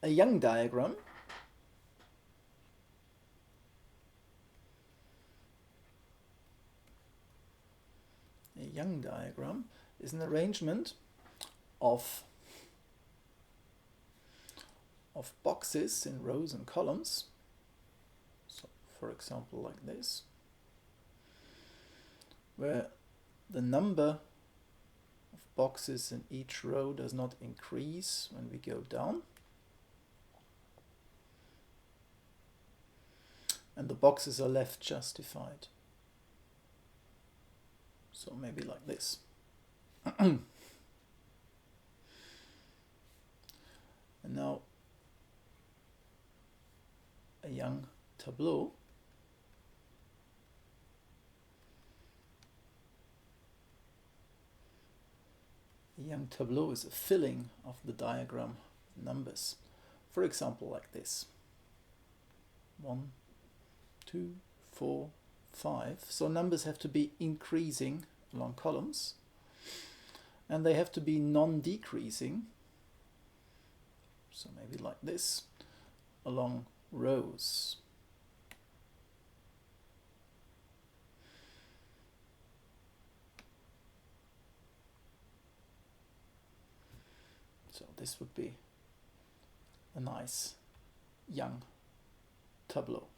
a Young diagram. A Young diagram is an arrangement of boxes in rows and columns. So, for example, like this, where the number of boxes in each row does not increase when we go down, and the boxes are left justified. So maybe like this. And now a Young tableau. A Young tableau is a filling of the diagram numbers. For example, like this. 1, 2, 4, 5. So numbers have to be increasing along columns, and they have to be non-decreasing, so maybe like this, along rows. So this would be a nice Young tableau.